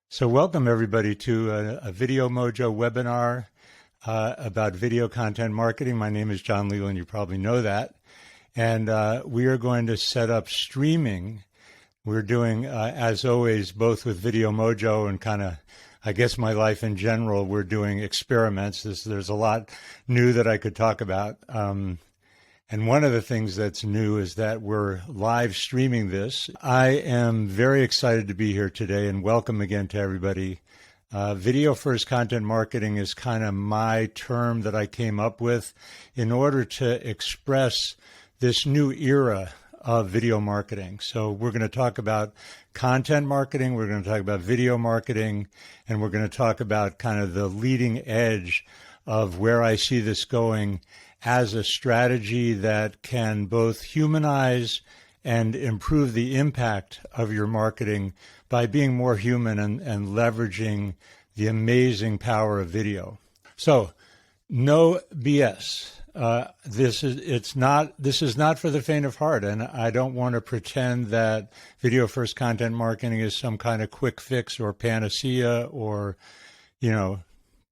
So welcome everybody to a Video Mojo webinar about video content marketing. My name is John Leland, you probably know that. And we are going to set up streaming. We're doing, as always, both with Video Mojo and kind of, I guess, my life in general, we're doing experiments. There's a lot new that I could talk about. And one of the things that's new is that we're live streaming this. I am very excited to be here today, and welcome again to everybody. Video first content marketing is kind of my term that I came up with in order to express this new era of video marketing. So we're going to talk about content marketing, we're going to talk about video marketing, and we're going to talk about kind of the leading edge of where I see this going as a strategy that can both humanize and improve the impact of your marketing by being more human and leveraging the amazing power of video. So, no BS. This is not for the faint of heart, and I don't want to pretend that video first content marketing is some kind of quick fix or panacea or,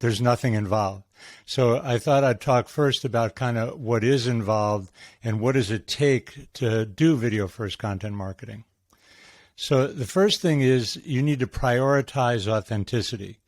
there's nothing involved. So I thought I'd talk first about kind of what is involved and what does it take to do video first content marketing. So the first thing is you need to prioritize authenticity.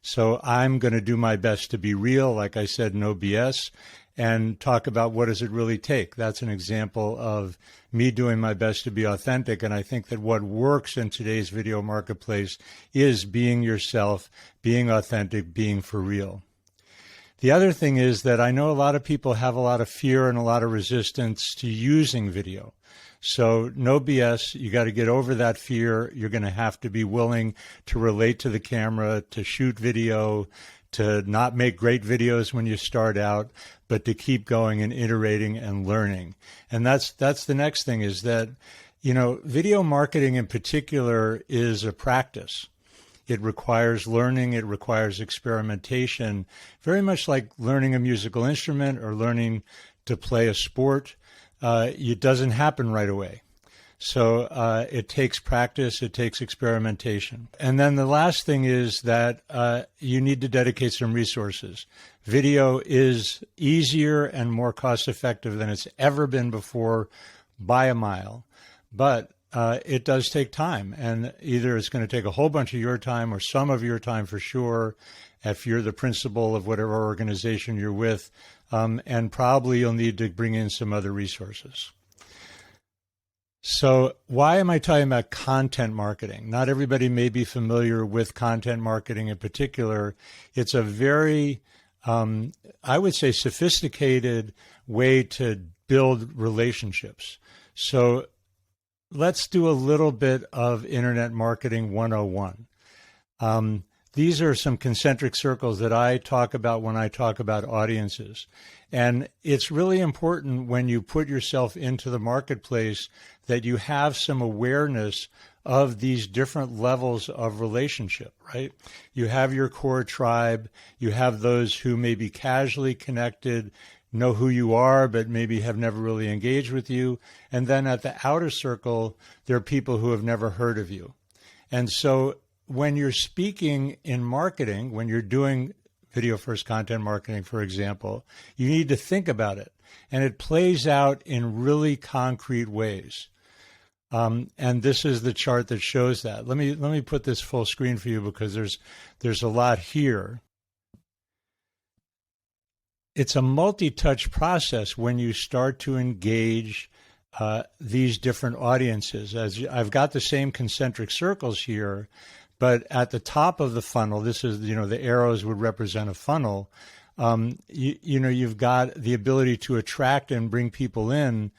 So I'm going to do my best to be real, like I said, no BS, and talk about what does it really take. That's an example of me doing my best to be authentic. And I think that what works in today's video marketplace is being yourself, being authentic, being for real. The other thing is that I know a lot of people have a lot of fear and a lot of resistance to using video. So no BS, you got to get over that fear. You're going to have to be willing to relate to the camera, to shoot video, to not make great videos when you start out, but to keep going and iterating and learning. And that's the next thing is that, video marketing in particular is a practice. It requires learning, it requires experimentation, very much like learning a musical instrument or learning to play a sport. It doesn't happen right away. So it takes practice, it takes experimentation. And then the last thing is that you need to dedicate some resources. Video is easier and more cost-effective than it's ever been before by a mile. But it does take time, and either it's going to take a whole bunch of your time or some of your time for sure if you're the principal of whatever organization you're with, and probably you'll need to bring in some other resources. So why am I talking about content marketing? Not everybody may be familiar with content marketing in particular. It's a very, I would say, sophisticated way to build relationships. So let's do a little bit of Internet Marketing 101. These are some concentric circles that I talk about when I talk about audiences. And it's really important when you put yourself into the marketplace that you have some awareness of these different levels of relationship, right? You have your core tribe, you have those who may be casually connected, know who you are, but maybe have never really engaged with you. And then at the outer circle, there are people who have never heard of you. And so when you're speaking in marketing, when you're doing video first content marketing, for example, you need to think about it. And it plays out in really concrete ways. And this is the chart that shows that. Let me put this full screen for you because there's a lot here. It's a multi-touch process when you start to engage these different audiences. As I've got the same concentric circles here, but at the top of the funnel, this is, the arrows would represent a funnel. You've got the ability to attract and bring people in,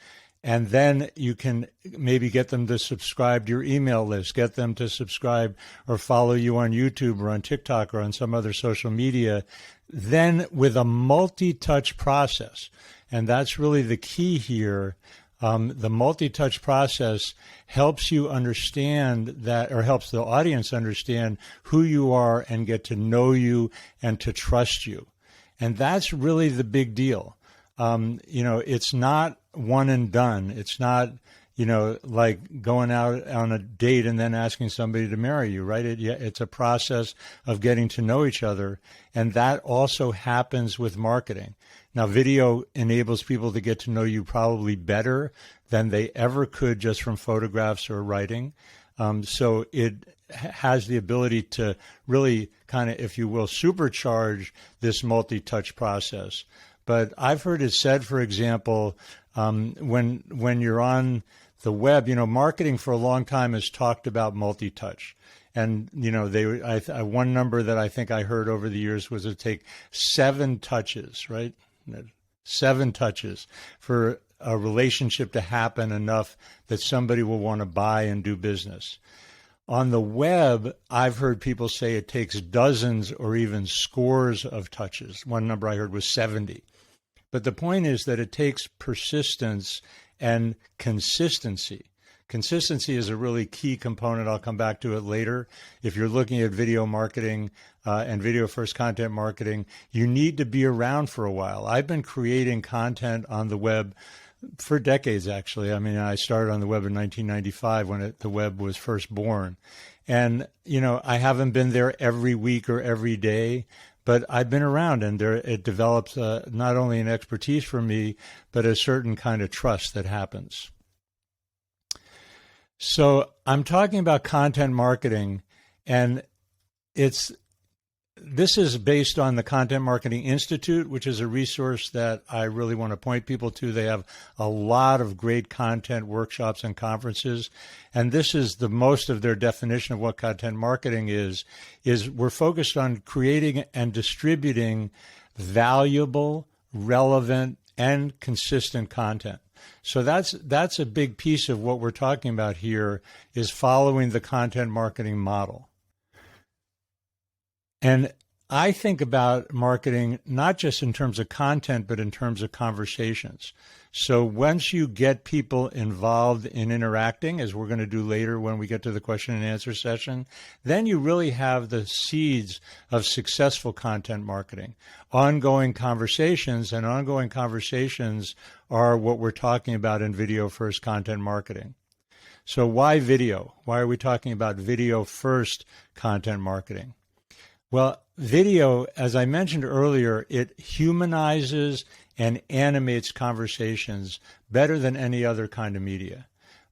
and then you can maybe get them to subscribe to your email list, get them to subscribe or follow you on YouTube or on TikTok or on some other social media, then with a multi-touch process. And that's really the key here. The multi-touch process helps you understand that, or helps the audience understand who you are and get to know you and to trust you. And that's really the big deal. It's not one and done. It's not, like going out on a date and then asking somebody to marry you, right? It's a process of getting to know each other. And that also happens with marketing. Now, video enables people to get to know you probably better than they ever could just from photographs or writing. So it has the ability to really kind of, if you will, supercharge this multi-touch process. But I've heard it said, for example, when you're on the web, marketing for a long time has talked about multi-touch. And, one number that I think I heard over the years was to take 7 touches, right? 7 touches for a relationship to happen enough that somebody will want to buy and do business. On the web, I've heard people say it takes dozens or even scores of touches. One number I heard was 70. But the point is that it takes persistence and consistency. Consistency is a really key component. I'll come back to it later. If you're looking at video marketing and video first content marketing, you need to be around for a while. I've been creating content on the web for decades, actually. I mean, I started on the web in 1995 when the web was first born. And, I haven't been there every week or every day, but I've been around, and it develops not only an expertise for me, but a certain kind of trust that happens. So I'm talking about content marketing, and this is based on the Content Marketing Institute, which is a resource that I really want to point people to. They have a lot of great content workshops and conferences, and this is the most of their definition of what content marketing is we're focused on creating and distributing valuable, relevant, and consistent content. So that's a big piece of what we're talking about here, is following the content marketing model. And I think about marketing not just in terms of content, but in terms of conversations. So once you get people involved in interacting, as we're going to do later when we get to the question and answer session, then you really have the seeds of successful content marketing. Ongoing conversations, and ongoing conversations are what we're talking about in video first content marketing. So why video? Why are we talking about video first content marketing? Well, video, as I mentioned earlier, it humanizes and animates conversations better than any other kind of media.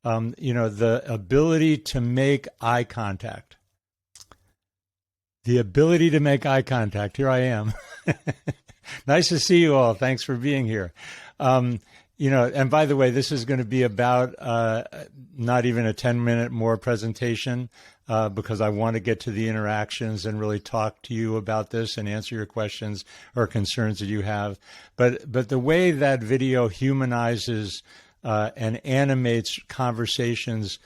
The ability to make eye contact. The ability to make eye contact. Here I am. Nice to see you all. Thanks for being here. And by the way, this is going to be about not even a 10-minute more presentation because I want to get to the interactions and really talk to you about this and answer your questions or concerns that you have. But the way that video humanizes and animates conversations,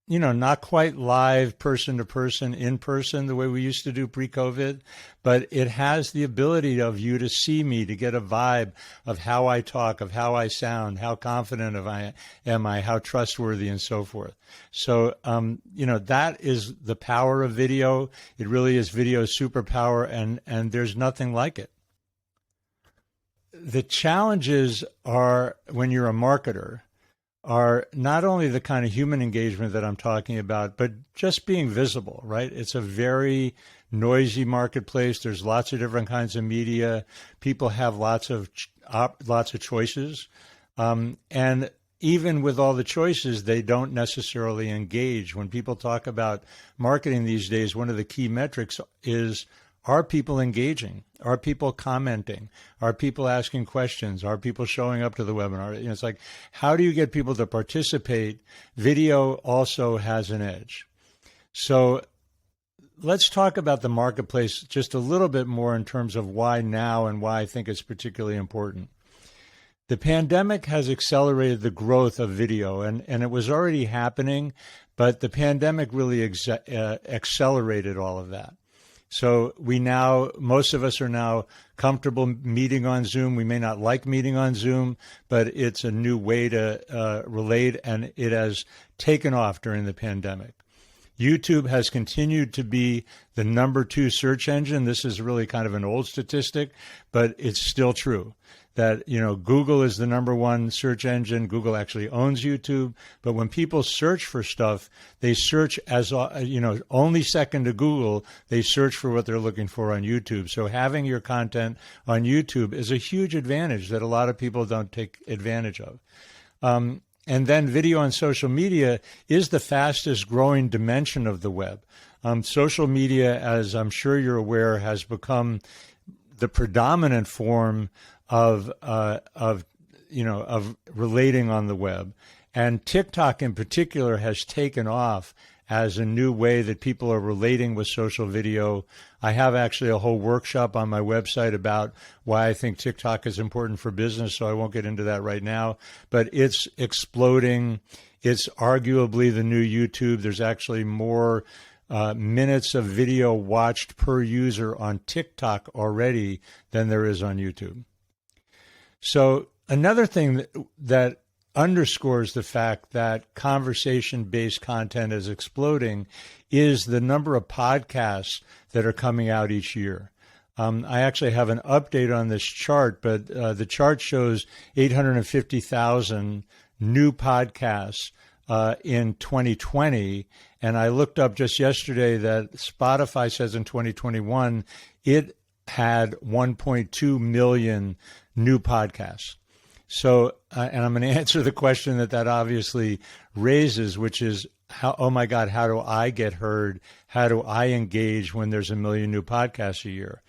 not quite live person to person, in person, the way we used to do pre-COVID, but it has the ability of you to see me, to get a vibe of how I talk, of how I sound, how confident am I, how trustworthy, and so forth. So, that is the power of video. It really is video's superpower, and there's nothing like it. The challenges are, when you're a marketer, are not only the kind of human engagement that I'm talking about, but just being visible, right? It's a very noisy marketplace. There's lots of different kinds of media. People have lots of choices. And even with all the choices, they don't necessarily engage. When people talk about marketing these days, one of the key metrics is, are people engaging? Are people commenting? Are people asking questions? Are people showing up to the webinar? It's like, how do you get people to participate? Video also has an edge. So let's talk about the marketplace just a little bit more in terms of why now and why I think it's particularly important. The pandemic has accelerated the growth of video, and it was already happening, but the pandemic really accelerated all of that. So most of us are now comfortable meeting on Zoom. We may not like meeting on Zoom, but it's a new way to relate, and it has taken off during the pandemic. YouTube has continued to be the #2 search engine. This is really kind of an old statistic, but it's still true that, Google is the #1 search engine. Google actually owns YouTube. But when people search for stuff, they search as, only second to Google, they search for what they're looking for on YouTube. So having your content on YouTube is a huge advantage that a lot of people don't take advantage of. And then video on social media is the fastest growing dimension of the web. Social media, as I'm sure you're aware, has become the predominant form of relating on the web. And TikTok in particular has taken off as a new way that people are relating with social video. I have actually a whole workshop on my website about why I think TikTok is important for business, so I won't get into that right now. But it's exploding. It's arguably the new YouTube. There's actually more minutes of video watched per user on TikTok already than there is on YouTube. So another thing that underscores the fact that conversation-based content is exploding is the number of podcasts that are coming out each year. I actually have an update on this chart, but the chart shows 850,000 new podcasts in 2020. And I looked up just yesterday that Spotify says in 2021, it had 1.2 million new podcasts. So, and I'm going to answer the question that obviously raises, which is, oh my God, how do I get heard? How do I engage when there's 1 million new podcasts a year?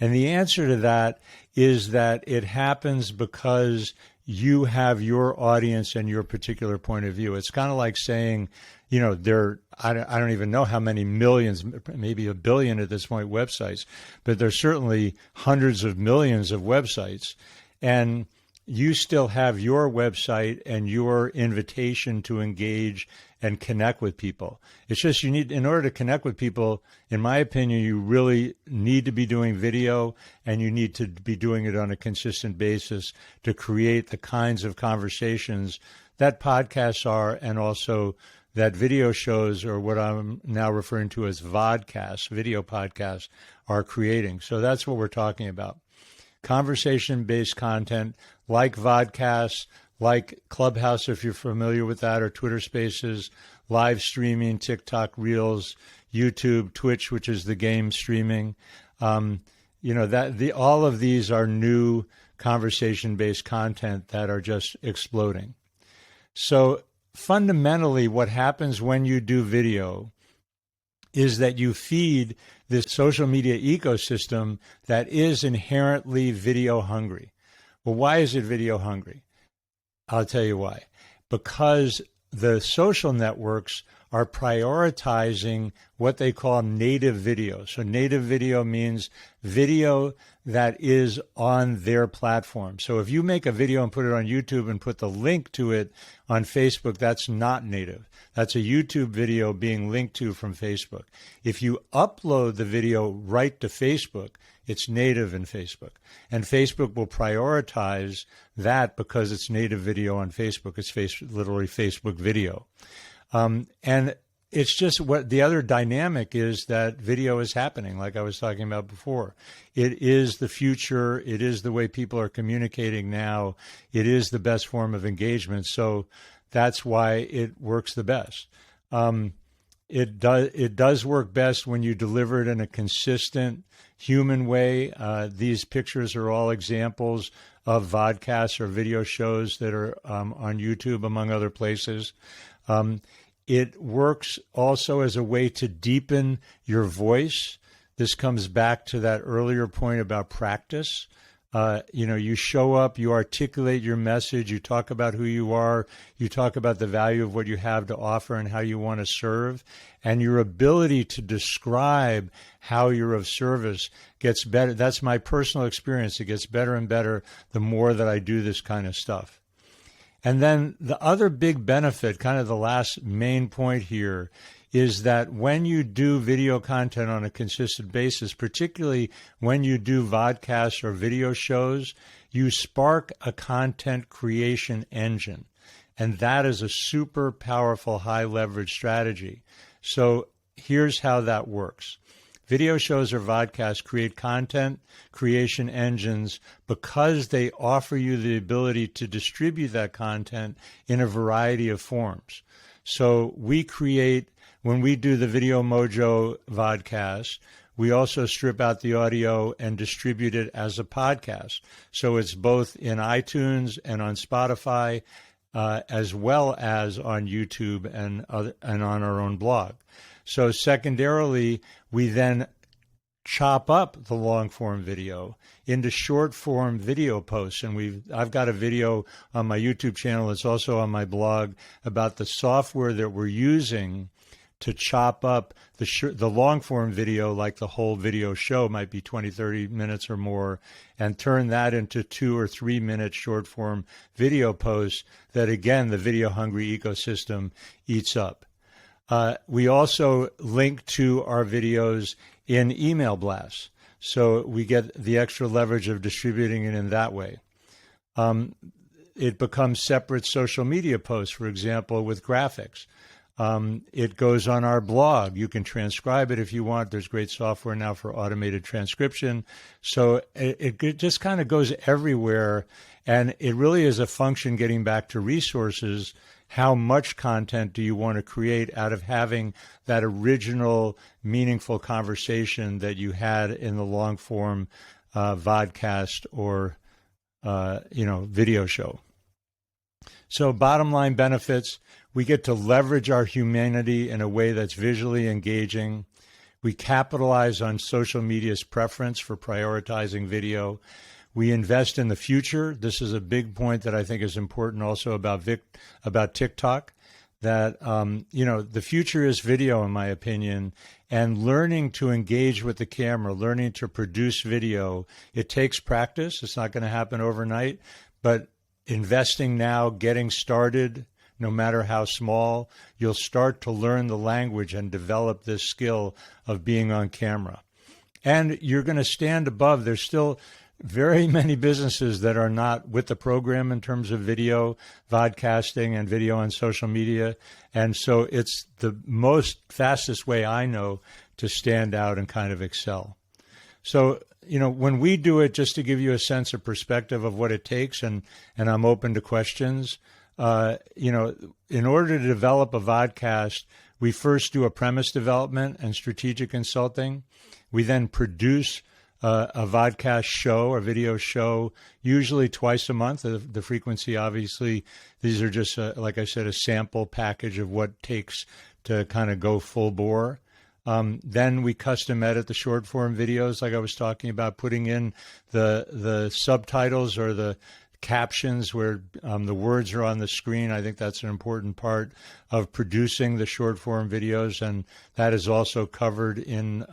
And the answer to that is that it happens because you have your audience and your particular point of view. It's kind of like saying, I don't even know how many millions, maybe 1 billion at this point, websites, but there's certainly hundreds of millions of websites. And you still have your website and your invitation to engage and connect with people. It's just in order to connect with people, in my opinion, you really need to be doing video, and you need to be doing it on a consistent basis to create the kinds of conversations that podcasts are, and also that video shows, or what I'm now referring to as vodcasts, video podcasts, are creating. So that's what we're talking about. Conversation-based content like vodcasts, like Clubhouse, if you're familiar with that, or Twitter Spaces, live streaming, TikTok Reels, YouTube, Twitch, which is the game streaming. All of these are new conversation-based content that are just exploding. So fundamentally, what happens when you do video is that you feed this social media ecosystem that is inherently video hungry. Well, why is it video hungry? I'll tell you why. Because the social networks are prioritizing what they call native video. So native video means video that is on their platform. So if you make a video and put it on YouTube and put the link to it on Facebook, that's not native. That's a YouTube video being linked to from Facebook. If you upload the video right to Facebook, it's native in Facebook. And Facebook will prioritize that because it's native video on Facebook. It's literally Facebook video. And it's just what the other dynamic is, that video is happening, like I was talking about before. It is the future. It is the way people are communicating now. It is the best form of engagement. So that's why it works the best. It does work best when you deliver it in a consistent human way. These pictures are all examples of vodcasts or video shows that are on YouTube, among other places. It works also as a way to deepen your voice. This comes back to that earlier point about practice. You show up, you articulate your message, you talk about who you are, you talk about the value of what you have to offer and how you want to serve, and your ability to describe how you're of service gets better. That's my personal experience. It gets better and better the more that I do this kind of stuff. And then the other big benefit, kind of the last main point here, is that when you do video content on a consistent basis, particularly when you do vodcasts or video shows, you spark a content creation engine. And that is a super powerful, high leverage strategy. So here's how that works. Video shows or vodcasts create content creation engines because they offer you the ability to distribute that content in a variety of forms. So we create, when we do the Video Mojo vodcast, we also strip out the audio and distribute it as a podcast. So it's both in iTunes and on Spotify, as well as on YouTube and on our own blog. So secondarily, we then chop up the long form video into short form video posts. And I've got a video on my YouTube channel. It's also on my blog about the software that we're using to chop up the long form video, like the whole video show might be 20, 30 minutes or more, and turn that into 2 or 3 minute short form video posts that, again, the video hungry ecosystem eats up. We also link to our videos in email blasts, so we get the extra leverage of distributing it in that way. It becomes separate social media posts, for example, with graphics. It goes on our blog. You can transcribe it if you want. There's great software now for automated transcription. So it just kind of goes everywhere. And it really is a function, getting back to resources. How much content do you want to create out of having that original, meaningful conversation that you had in the long form vodcast or video show? So bottom line benefits: we get to leverage our humanity in a way that's visually engaging. We capitalize on social media's preference for prioritizing video. We invest in the future. This is a big point that I think is important also about TikTok, that, the future is video, in my opinion, and learning to engage with the camera, learning to produce video. It takes practice. It's not going to happen overnight, but investing now, getting started, no matter how small, you'll start to learn the language and develop this skill of being on camera. And you're going to stand above. There's still very many businesses that are not with the program in terms of video, vodcasting, and video on social media. And so it's the fastest way I know to stand out and kind of excel. So, when we do it, just to give you a sense of perspective of what it takes, and I'm open to questions, in order to develop a vodcast, we first do a premise development and strategic consulting. We then produce a vodcast show, a video show, usually twice a month. The frequency, obviously, these are just, like I said, a sample package of what it takes to kind of go full bore. Then we custom edit the short form videos, like I was talking about, putting in the subtitles or the captions where the words are on the screen. I think that's an important part of producing the short form videos, and that is also covered in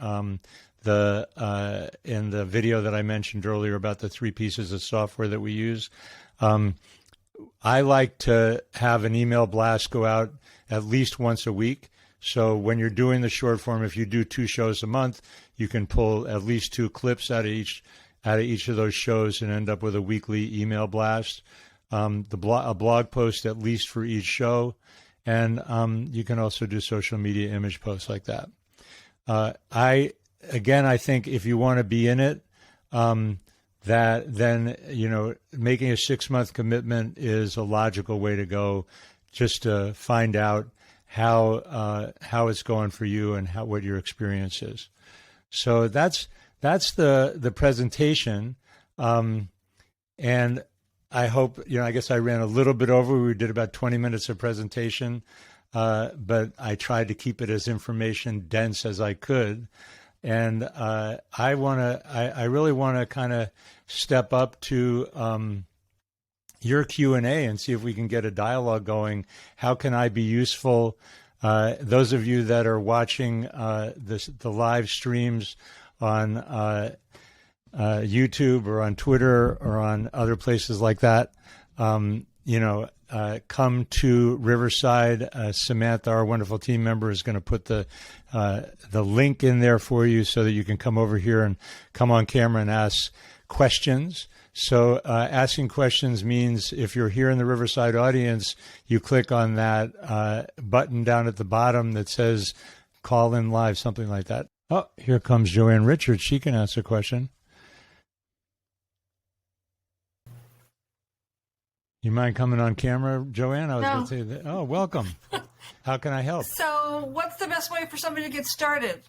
the video that I mentioned earlier about the 3 pieces of software that we use. I like to have an email blast go out at least once a week. So when you're doing the short form, if you do 2 shows a month, you can pull at least 2 clips out of each of those shows and end up with a weekly email blast. A blog post at least for each show, and you can also do social media image posts like that. I think if you want to be in it, that then making a 6-month commitment is a logical way to go, just to find out how it's going for you and what your experience is. So that's the presentation, and I hope, I guess I ran a little bit over. We did about 20 minutes of presentation, but I tried to keep it as information dense as I could. And I really want to kind of step up to your Q&A and see if we can get a dialogue going. How can I be useful? Those of you that are watching the live streams on YouTube or on Twitter or on other places like that, come to Riverside. Samantha, our wonderful team member, is going to put the link in there for you so that you can come over here and come on camera and ask questions. So asking questions means if you're here in the Riverside audience, you click on that button down at the bottom that says call in live, something like that. Oh, here comes Joanne Richards. She can ask a question. You mind coming on camera, Joanne? I was going to say that. Oh, welcome. How can I help? So what's the best way for somebody to get started?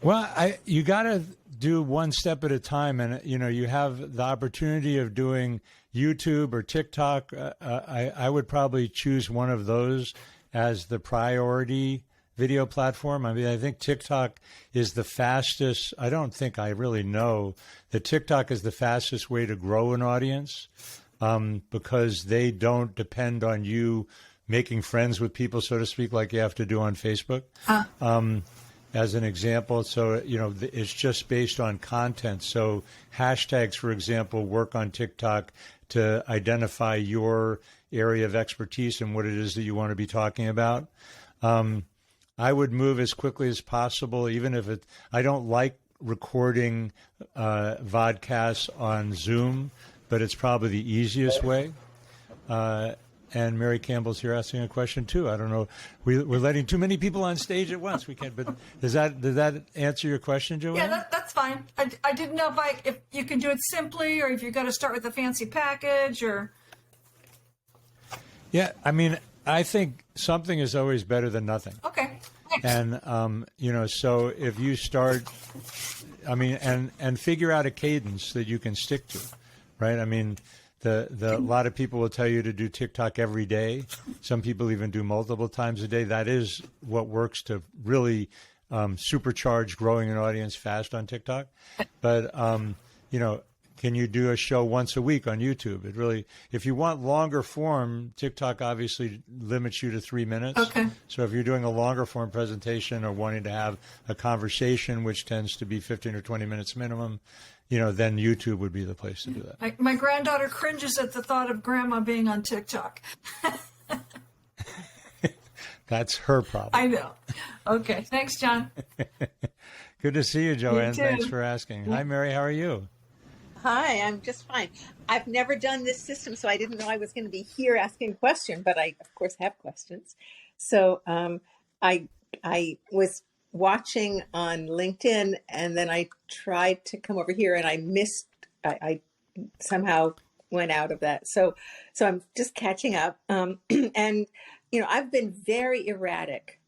Well, you got to do one step at a time. And, you have the opportunity of doing YouTube or TikTok. I would probably choose one of those as the priority video platform. I mean, I think TikTok is the fastest. I don't think I really know that TikTok is the fastest way to grow an audience because they don't depend on you making friends with people, so to speak, like you have to do on Facebook. As an example. So, it's just based on content. So hashtags, for example, work on TikTok to identify your area of expertise and what it is that you want to be talking about. I would move as quickly as possible, even if I don't like recording vodcasts on Zoom, but it's probably the easiest way. And Mary Campbell's here asking a question too. I don't know. We're letting too many people on stage at once. We can't. But does that answer your question, Joanne? Yeah, that's fine. I didn't know if you can do it simply, or if you've got to start with a fancy package, or. Yeah, I mean, I think something is always better than nothing. Okay. And so if you start, and figure out a cadence that you can stick to, right? I mean. A lot of people will tell you to do TikTok every day. Some people even do multiple times a day. That is what works to really supercharge growing an audience fast on TikTok. But, can you do a show once a week on YouTube? It really, if you want longer form, TikTok obviously limits you to 3 minutes. Okay. So if you're doing a longer form presentation or wanting to have a conversation, which tends to be 15 or 20 minutes minimum, then YouTube would be the place to do that. My granddaughter cringes at the thought of grandma being on TikTok. That's her problem. I know. Okay. Thanks, John. Good to see you, Joanne. You too. Thanks for asking. Hi, Mary. How are you? Hi, I'm just fine. I've never done this system, so I didn't know I was going to be here asking a question, but I, of course, have questions. So I was watching on LinkedIn, and then I tried to come over here, and I missed. I somehow went out of that. So I'm just catching up. And I've been very erratic.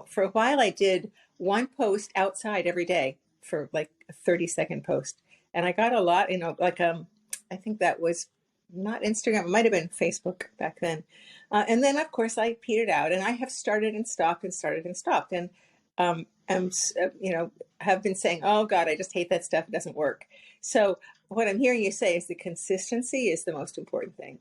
For a while I did one post outside every day for like a 30-second post, and I got a lot. I think that was not Instagram. It might have been Facebook back then. And then of course I petered out, and I have started and stopped and started and stopped, and have been saying, oh God, I just hate that stuff. It doesn't work. So what I'm hearing you say is the consistency is the most important thing,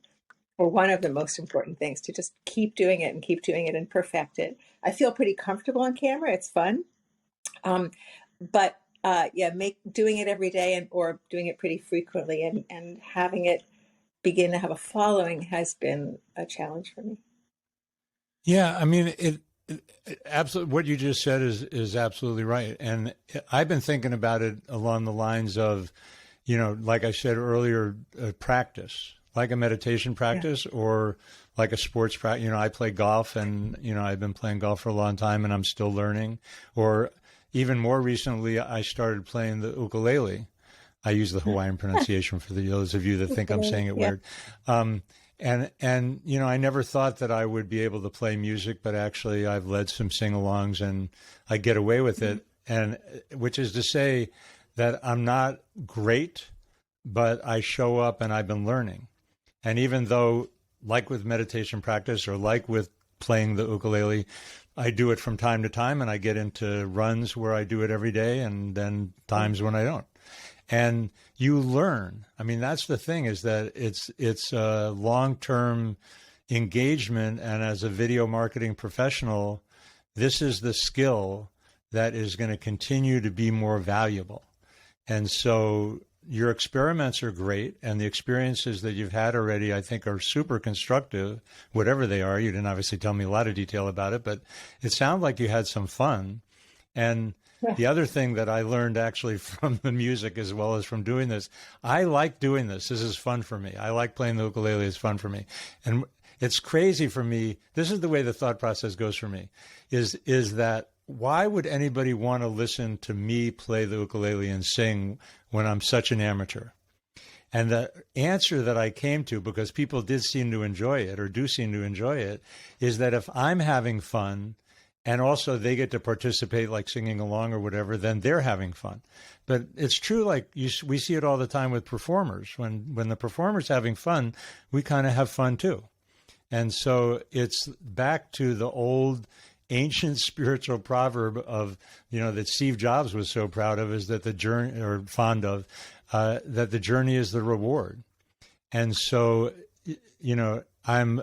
or one of the most important things, to just keep doing it and perfect it. I feel pretty comfortable on camera. It's fun. But doing it every day or doing it pretty frequently and having it begin to have a following has been a challenge for me. Yeah, I mean, absolutely, what you just said is absolutely right. And I've been thinking about it along the lines of, like I said earlier, practice, like a meditation practice, or like a sports practice. I play golf, and, I've been playing golf for a long time, and I'm still learning. Or even more recently, I started playing the ukulele. I use the Hawaiian pronunciation for those of you that think I'm saying it weird. And I never thought that I would be able to play music, but actually I've led some sing-alongs and I get away with it. And which is to say that I'm not great, but I show up and I've been learning. And even though, like with meditation practice or like with playing the ukulele, I do it from time to time, and I get into runs where I do it every day, and then times when I don't. And you learn. I mean, that's the thing, is that it's a long-term engagement. And as a video marketing professional, this is the skill that is going to continue to be more valuable. And so your experiments are great, and the experiences that you've had already, I think, are super constructive, whatever they are. You didn't obviously tell me a lot of detail about it, but it sounded like you had some fun. And the other thing that I learned actually from the music as well as from doing this, I like doing this. This is fun for me. I like playing the ukulele. It's fun for me. And it's crazy for me. This is the way the thought process goes for me, is that why would anybody want to listen to me play the ukulele and sing when I'm such an amateur? And the answer that I came to, because people did seem to enjoy it, or do seem to enjoy it, is that if I'm having fun and also they get to participate, like singing along or whatever, then they're having fun. But it's true, like we see it all the time with performers. When the performer's having fun, we kind of have fun too. And so it's back to the old ancient spiritual proverb of, that Steve Jobs was so proud of, is that the journey, or fond of, that the journey is the reward. And so, I'm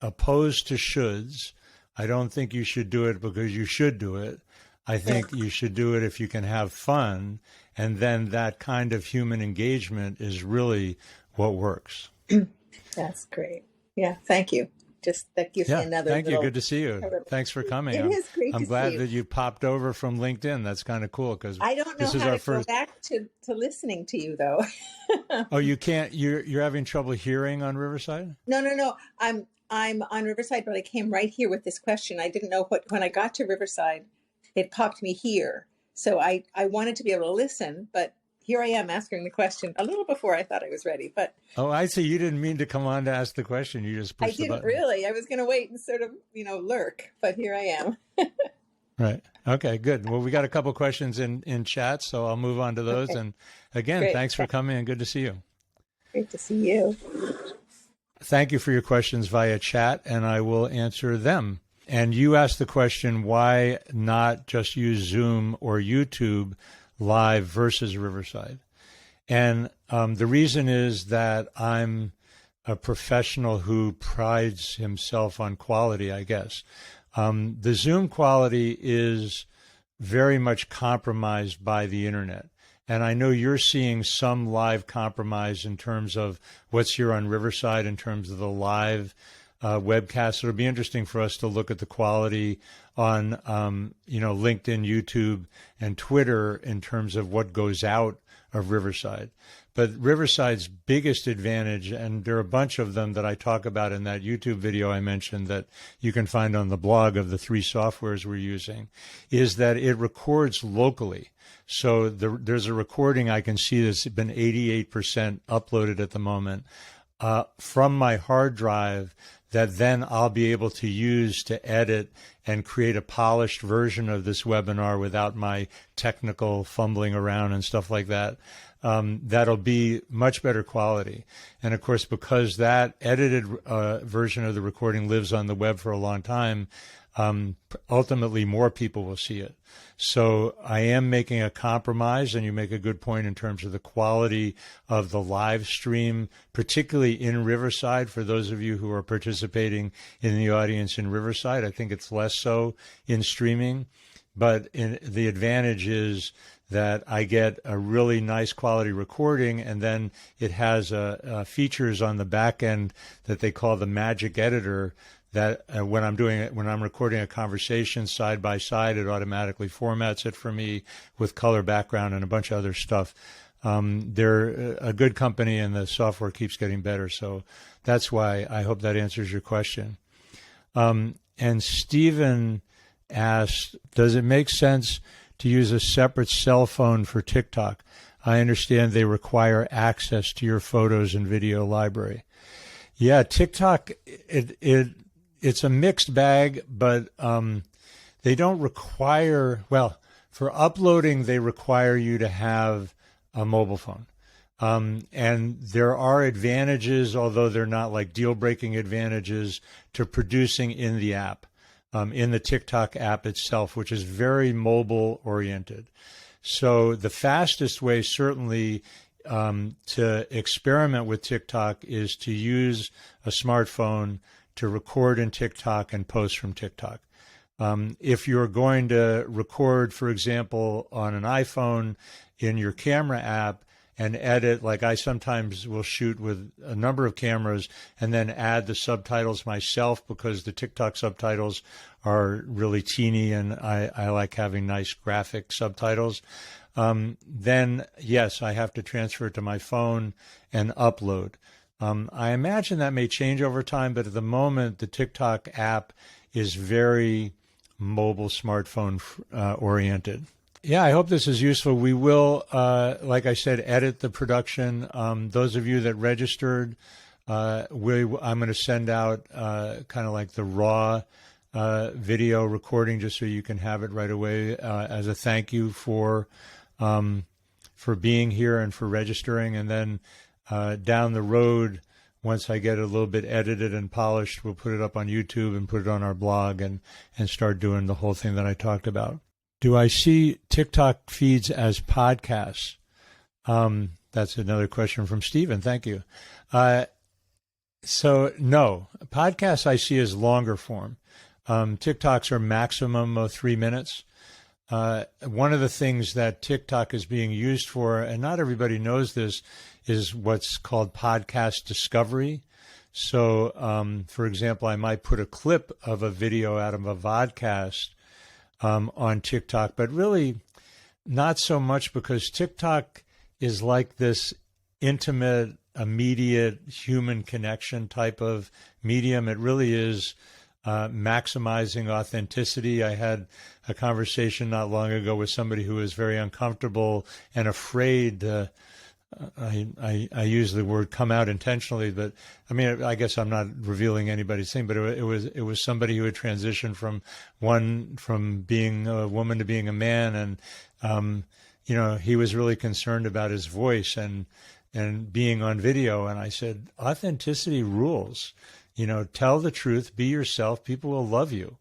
opposed to shoulds. I don't think you should do it because you should do it. I think you should do it if you can have fun. And then that kind of human engagement is really what works. That's great. Yeah, thank you. Just that gives me another. Thank you. Good to see you. Thanks for coming. It is great. I'm glad that you popped over from LinkedIn. That's kind of cool, because I don't know how to go back to listening to you, though. Oh, you can't. You're having trouble hearing on Riverside? No. I'm on Riverside, but I came right here with this question. I didn't know when I got to Riverside, it popped me here. So I wanted to be able to listen, but here I am asking the question a little before I thought I was ready. But oh, I see. You didn't mean to come on to ask the question. You just pushed the button. I didn't really. I was going to wait and sort of, lurk, but here I am. Right. Okay, good. Well, we got a couple questions in chat, so I'll move on to those. Okay. And again, great. Thanks for coming and good to see you. Great to see you. Thank you for your questions via chat, and I will answer them. And you asked the question, why not just use Zoom or YouTube Live versus Riverside? And the reason is that I'm a professional who prides himself on quality, I guess. The Zoom quality is very much compromised by the internet. And I know you're seeing some live compromise in terms of what's here on Riverside in terms of the live webcast. It'll be interesting for us to look at the quality on, LinkedIn, YouTube, and Twitter in terms of what goes out of Riverside. But Riverside's biggest advantage, and there are a bunch of them that I talk about in that YouTube video I mentioned that you can find on the blog of the 3 softwares we're using, is that it records locally. So there's a recording I can see that's been 88% uploaded at the moment from my hard drive that then I'll be able to use to edit and create a polished version of this webinar without my technical fumbling around and stuff like that. That'll be much better quality. And of course, because that edited version of the recording lives on the web for a long time, ultimately more people will see it. So I am making a compromise, and you make a good point in terms of the quality of the live stream, particularly in Riverside. For those of you who are participating in the audience in Riverside, I think it's less so in streaming, but the advantage is that I get a really nice quality recording, and then it has features on the back end that they call the magic editor, that when I'm recording a conversation side by side, it automatically formats it for me with color background and a bunch of other stuff. They're a good company, and the software keeps getting better. So that's why I hope that answers your question. And Stephen asked, does it make sense to use a separate cell phone for TikTok? I understand they require access to your photos and video library. Yeah, TikTok, it's a mixed bag, but they don't require, for uploading, they require you to have a mobile phone. And there are advantages, although they're not like deal-breaking advantages, to producing in the app, in the TikTok app itself, which is very mobile-oriented. So the fastest way, certainly, to experiment with TikTok is to use a smartphone to record in TikTok and post from TikTok. If you're going to record, for example, on an iPhone in your camera app and edit, like I sometimes will shoot with a number of cameras and then add the subtitles myself because the TikTok subtitles are really teeny and I like having nice graphic subtitles. Then, yes, I have to transfer it to my phone and upload. I imagine that may change over time, but at the moment, the TikTok app is very mobile smartphone oriented. Yeah, I hope this is useful. We will, like I said, edit the production. Those of you that registered, I'm going to send out kind of like the raw video recording just so you can have it right away as a thank you for being here and for registering. And then down the road, once I get it a little bit edited and polished, we'll put it up on YouTube and put it on our blog and start doing the whole thing that I talked about. Do I see TikTok feeds as podcasts? That's another question from Stephen. Thank you. So no, podcasts I see as longer form. TikToks are maximum of 3 minutes. One of the things that TikTok is being used for, and not everybody knows this, is what's called podcast discovery. So, for example, I might put a clip of a video out of a vodcast on TikTok, but really not so much, because TikTok is like this intimate, immediate human connection type of medium. It really is maximizing authenticity. I had a conversation not long ago with somebody who was very uncomfortable and afraid to, I use the word come out intentionally, but I mean, I guess I'm not revealing anybody's thing, but it was somebody who had transitioned from being a woman to being a man. And, he was really concerned about his voice and being on video. And I said, authenticity rules. Tell the truth, be yourself, people will love you.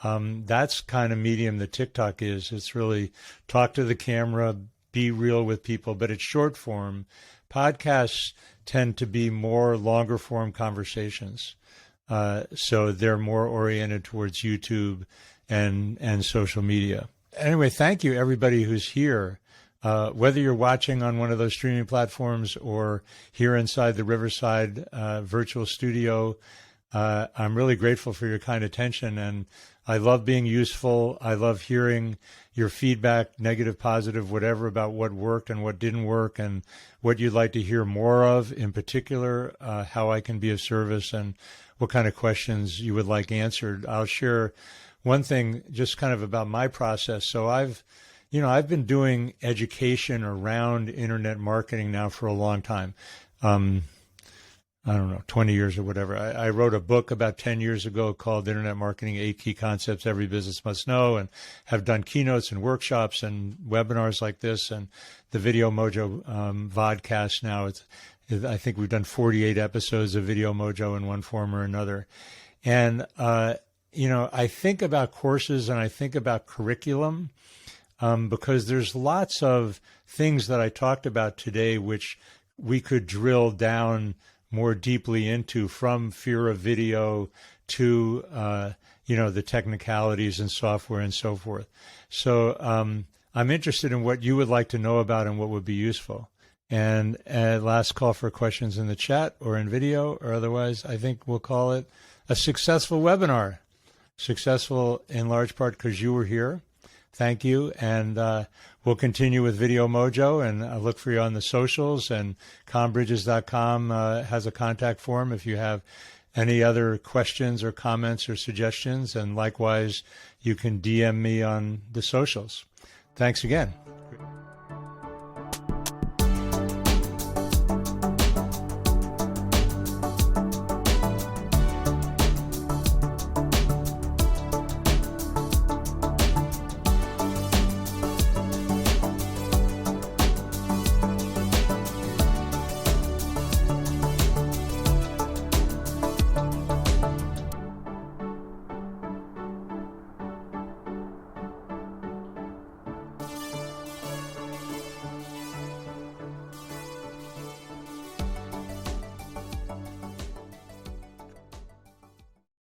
That's kind of medium that TikTok is. It's really talk to the camera, be real with people, but it's short form. Podcasts tend to be more longer form conversations. So they're more oriented towards YouTube and social media. Anyway, thank you everybody who's here. Whether you're watching on one of those streaming platforms or here inside the Riverside virtual studio, I'm really grateful for your kind attention, and I love being useful. I love hearing your feedback, negative, positive, whatever, about what worked and what didn't work and what you'd like to hear more of in particular, how I can be of service, and what kind of questions you would like answered. I'll share one thing just kind of about my process. So I've been doing education around internet marketing now for a long time. I don't know, 20 years or whatever. I wrote a book about 10 years ago called Internet Marketing, 8 Key Concepts Every Business Must Know, and have done keynotes and workshops and webinars like this, and the Video Mojo vodcast now. I think we've done 48 episodes of Video Mojo in one form or another. And, I think about courses and I think about curriculum, because there's lots of things that I talked about today which we could drill down more deeply into, from fear of video to, the technicalities and software and so forth. So I'm interested in what you would like to know about and what would be useful. And last call for questions in the chat or in video, or otherwise I think we'll call it a successful webinar. Successful in large part because you were here. Thank you. And we'll continue with Video Mojo, and I look for you on the socials, and combridges.com has a contact form if you have any other questions or comments or suggestions. And likewise, you can DM me on the socials. Thanks again.